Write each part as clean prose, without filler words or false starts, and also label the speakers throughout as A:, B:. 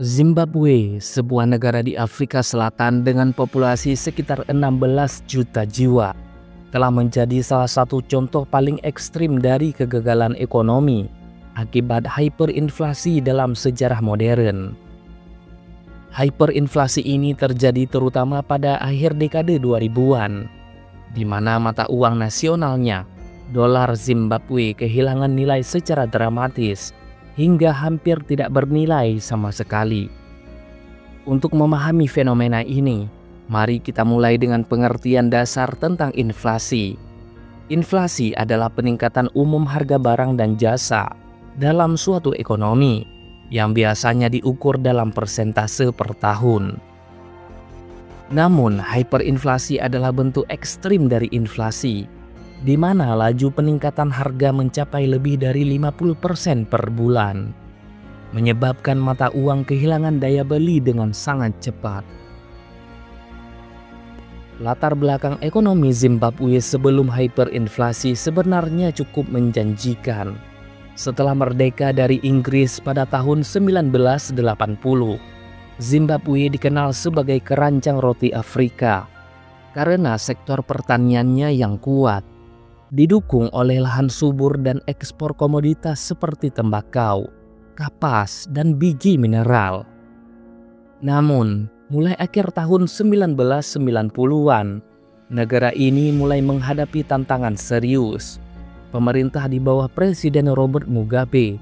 A: Zimbabwe, sebuah negara di Afrika Selatan dengan populasi sekitar 16 juta jiwa, telah menjadi salah satu contoh paling ekstrim dari kegagalan ekonomi akibat hyperinflasi dalam sejarah modern. Hyperinflasi ini terjadi terutama pada akhir dekade 2000-an, di mana mata uang nasionalnya, dolar Zimbabwe, kehilangan nilai secara dramatis hingga hampir tidak bernilai sama sekali. Untuk memahami fenomena ini, mari kita mulai dengan pengertian dasar tentang inflasi. Inflasi adalah peningkatan umum harga barang dan jasa dalam suatu ekonomi yang biasanya diukur dalam persentase per tahun. Namun, hyperinflasi adalah bentuk ekstrim dari inflasi, di mana laju peningkatan harga mencapai lebih dari 50% per bulan, menyebabkan mata uang kehilangan daya beli dengan sangat cepat. Latar belakang ekonomi Zimbabwe sebelum hyperinflasi sebenarnya cukup menjanjikan. Setelah merdeka dari Inggris pada tahun 1980, Zimbabwe dikenal sebagai keranjang roti Afrika karena sektor pertaniannya yang kuat, didukung oleh lahan subur dan ekspor komoditas seperti tembakau, kapas, dan biji mineral. Namun, mulai akhir tahun 1990-an, negara ini mulai menghadapi tantangan serius. Pemerintah di bawah Presiden Robert Mugabe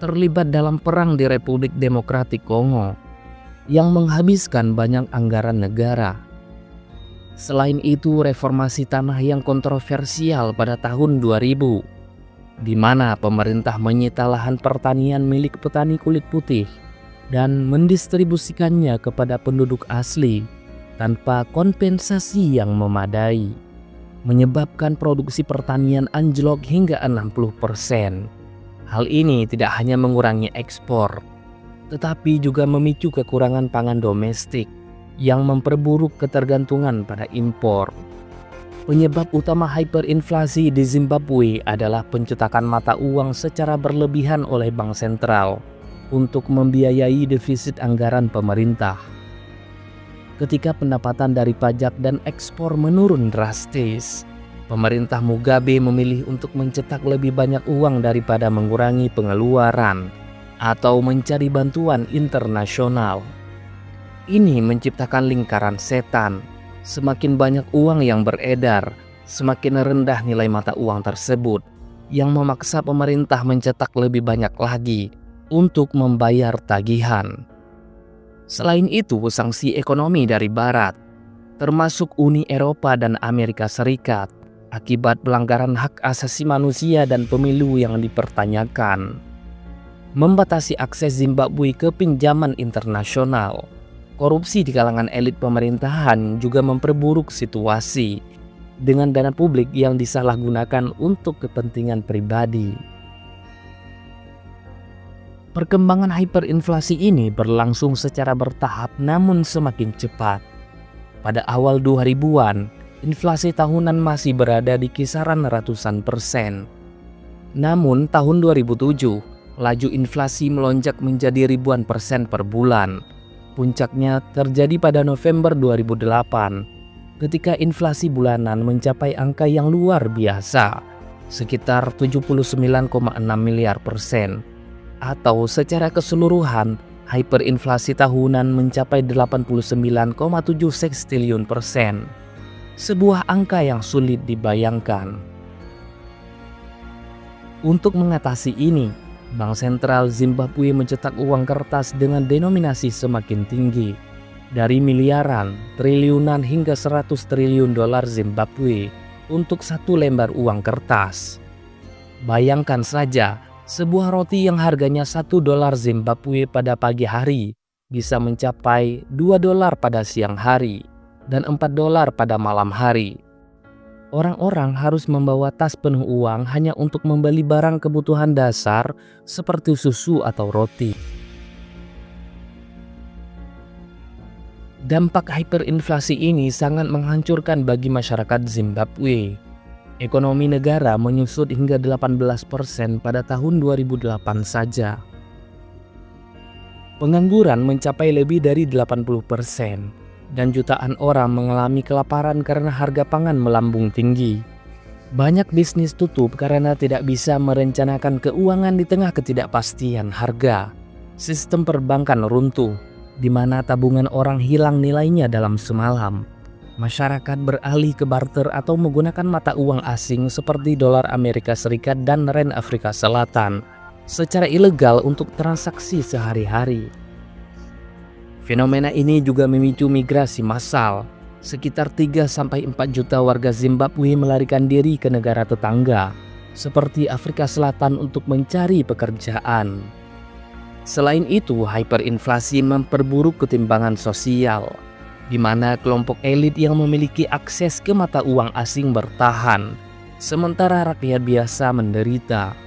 A: terlibat dalam perang di Republik Demokratik Kongo yang menghabiskan banyak anggaran negara. Selain itu, reformasi tanah yang kontroversial pada tahun 2000, di mana pemerintah menyita lahan pertanian milik petani kulit putih dan mendistribusikannya kepada penduduk asli tanpa kompensasi yang memadai, menyebabkan produksi pertanian anjlok hingga 60%. Hal ini tidak hanya mengurangi ekspor, tetapi juga memicu kekurangan pangan domestik yang memperburuk ketergantungan pada impor. Penyebab utama hyperinflasi di Zimbabwe adalah pencetakan mata uang secara berlebihan oleh bank sentral untuk membiayai defisit anggaran pemerintah. Ketika pendapatan dari pajak dan ekspor menurun drastis, pemerintah Mugabe memilih untuk mencetak lebih banyak uang daripada mengurangi pengeluaran atau mencari bantuan internasional. Ini menciptakan lingkaran setan. Semakin banyak uang yang beredar, semakin rendah nilai mata uang tersebut, yang memaksa pemerintah mencetak lebih banyak lagi untuk membayar tagihan. Selain itu, sanksi ekonomi dari Barat, termasuk Uni Eropa dan Amerika Serikat, akibat pelanggaran hak asasi manusia dan pemilu yang dipertanyakan, membatasi akses Zimbabwe ke pinjaman internasional. Korupsi di kalangan elit pemerintahan juga memperburuk situasi dengan dana publik yang disalahgunakan untuk kepentingan pribadi. Perkembangan hyperinflasi ini berlangsung secara bertahap namun semakin cepat. Pada awal 2000-an, inflasi tahunan masih berada di kisaran ratusan persen. Namun tahun 2007, laju inflasi melonjak menjadi ribuan persen per bulan. Puncaknya terjadi pada November 2008, ketika inflasi bulanan mencapai angka yang luar biasa, sekitar 79,6 miliar persen. Atau secara keseluruhan, hyperinflasi tahunan mencapai 89,7 sekstiliun persen. Sebuah angka yang sulit dibayangkan. Untuk mengatasi ini, Bank Sentral Zimbabwe mencetak uang kertas dengan denominasi semakin tinggi, dari miliaran, triliunan hingga 100 triliun dolar Zimbabwe untuk satu lembar uang kertas. Bayangkan saja, sebuah roti yang harganya 1 dolar Zimbabwe pada pagi hari bisa mencapai 2 dolar pada siang hari dan 4 dolar pada malam hari. Orang-orang harus membawa tas penuh uang hanya untuk membeli barang kebutuhan dasar seperti susu atau roti. Dampak hyperinflasi ini sangat menghancurkan bagi masyarakat Zimbabwe. Ekonomi negara menyusut hingga 18% pada tahun 2008 saja. Pengangguran mencapai lebih dari 80% dan jutaan orang mengalami kelaparan karena harga pangan melambung tinggi. Banyak bisnis tutup karena tidak bisa merencanakan keuangan di tengah ketidakpastian harga. Sistem perbankan runtuh, di mana tabungan orang hilang nilainya dalam semalam. Masyarakat beralih ke barter atau menggunakan mata uang asing seperti dolar Amerika Serikat dan Rand Afrika Selatan secara ilegal untuk transaksi sehari-hari. Fenomena ini juga memicu migrasi massal. Sekitar 3-4 juta warga Zimbabwe melarikan diri ke negara tetangga, seperti Afrika Selatan untuk mencari pekerjaan. Selain itu, hyperinflasi memperburuk ketimbangan sosial, di mana kelompok elit yang memiliki akses ke mata uang asing bertahan, sementara rakyat biasa menderita.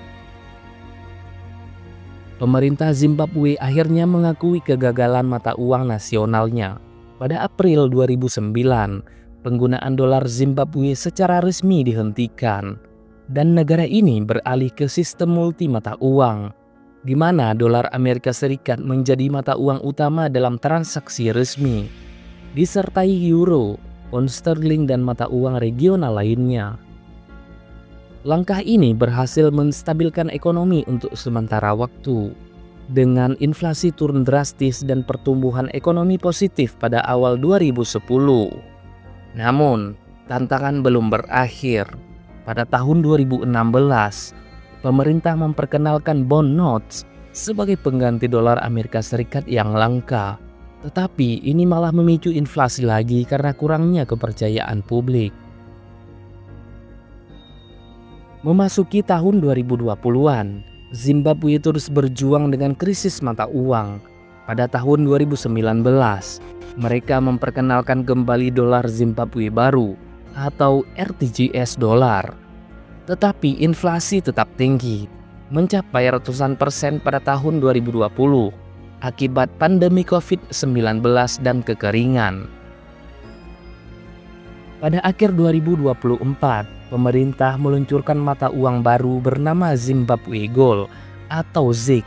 A: Pemerintah Zimbabwe akhirnya mengakui kegagalan mata uang nasionalnya. Pada April 2009, penggunaan dolar Zimbabwe secara resmi dihentikan, dan negara ini beralih ke sistem multi mata uang, di mana dolar Amerika Serikat menjadi mata uang utama dalam transaksi resmi, disertai euro, pound sterling, dan mata uang regional lainnya. Langkah ini berhasil menstabilkan ekonomi untuk sementara waktu, dengan inflasi turun drastis dan pertumbuhan ekonomi positif pada awal 2010. Namun, tantangan belum berakhir. Pada tahun 2016, pemerintah memperkenalkan bond notes sebagai pengganti dolar Amerika Serikat yang langka. Tetapi ini malah memicu inflasi lagi karena kurangnya kepercayaan publik. Memasuki tahun 2020-an, Zimbabwe terus berjuang dengan krisis mata uang. Pada tahun 2019, mereka memperkenalkan kembali dolar Zimbabwe baru atau RTGS dolar. Tetapi inflasi tetap tinggi, mencapai ratusan persen pada tahun 2020 akibat pandemi COVID-19 dan kekeringan. Pada akhir 2024, pemerintah meluncurkan mata uang baru bernama Zimbabwe Gold atau ZiG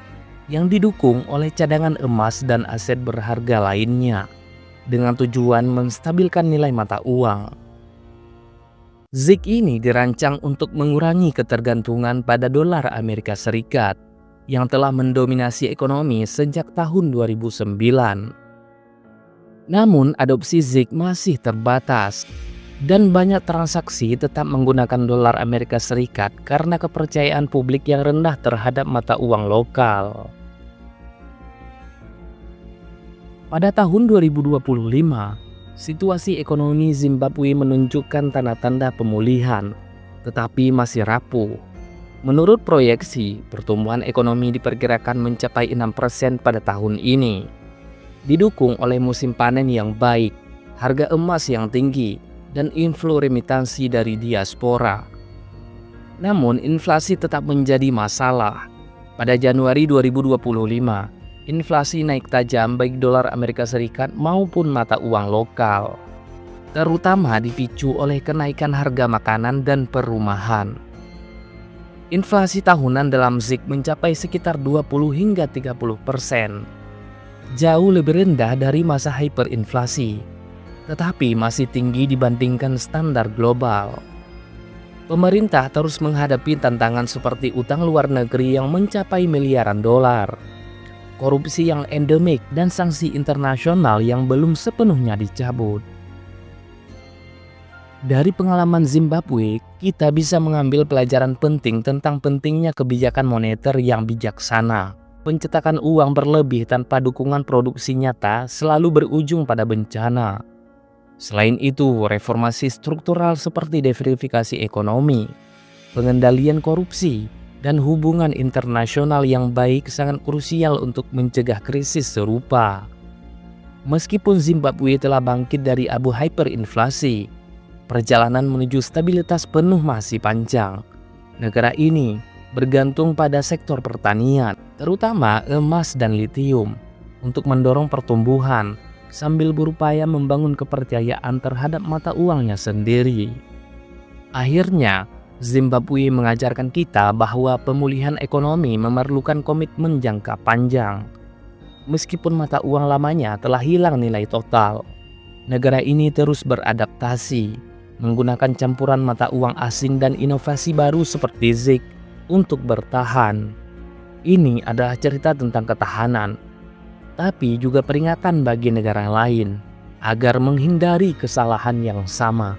A: yang didukung oleh cadangan emas dan aset berharga lainnya dengan tujuan menstabilkan nilai mata uang. ZiG ini dirancang untuk mengurangi ketergantungan pada dolar Amerika Serikat yang telah mendominasi ekonomi sejak tahun 2009. Namun, adopsi ZiG masih terbatas dan banyak transaksi tetap menggunakan dolar Amerika Serikat karena kepercayaan publik yang rendah terhadap mata uang lokal. Pada tahun 2025, situasi ekonomi Zimbabwe menunjukkan tanda-tanda pemulihan, tetapi masih rapuh. Menurut proyeksi, pertumbuhan ekonomi diperkirakan mencapai 6% pada tahun ini, didukung oleh musim panen yang baik, harga emas yang tinggi, dan inflow remitansi dari diaspora. Namun, inflasi tetap menjadi masalah. Pada Januari 2025, inflasi naik tajam baik dolar Amerika Serikat maupun mata uang lokal, terutama dipicu oleh kenaikan harga makanan dan perumahan. Inflasi tahunan dalam ZiG mencapai sekitar 20 hingga 30%, jauh lebih rendah dari masa hyperinflasi, tetapi masih tinggi dibandingkan standar global. Pemerintah terus menghadapi tantangan seperti utang luar negeri yang mencapai miliaran dolar, korupsi yang endemik, dan sanksi internasional yang belum sepenuhnya dicabut. Dari pengalaman Zimbabwe, kita bisa mengambil pelajaran penting tentang pentingnya kebijakan moneter yang bijaksana. Pencetakan uang berlebih tanpa dukungan produksi nyata selalu berujung pada bencana. Selain itu, reformasi struktural seperti diversifikasi ekonomi, pengendalian korupsi, dan hubungan internasional yang baik sangat krusial untuk mencegah krisis serupa. Meskipun Zimbabwe telah bangkit dari abu hyperinflasi, perjalanan menuju stabilitas penuh masih panjang. Negara ini bergantung pada sektor pertanian, terutama emas dan litium, untuk mendorong pertumbuhan, sambil berupaya membangun kepercayaan terhadap mata uangnya sendiri. Akhirnya, Zimbabwe mengajarkan kita bahwa pemulihan ekonomi memerlukan komitmen jangka panjang. Meskipun mata uang lamanya telah hilang nilai total, negara ini terus beradaptasi, menggunakan campuran mata uang asing dan inovasi baru seperti ZiG untuk bertahan. Ini adalah cerita tentang ketahanan, tapi juga peringatan bagi negara lain agar menghindari kesalahan yang sama.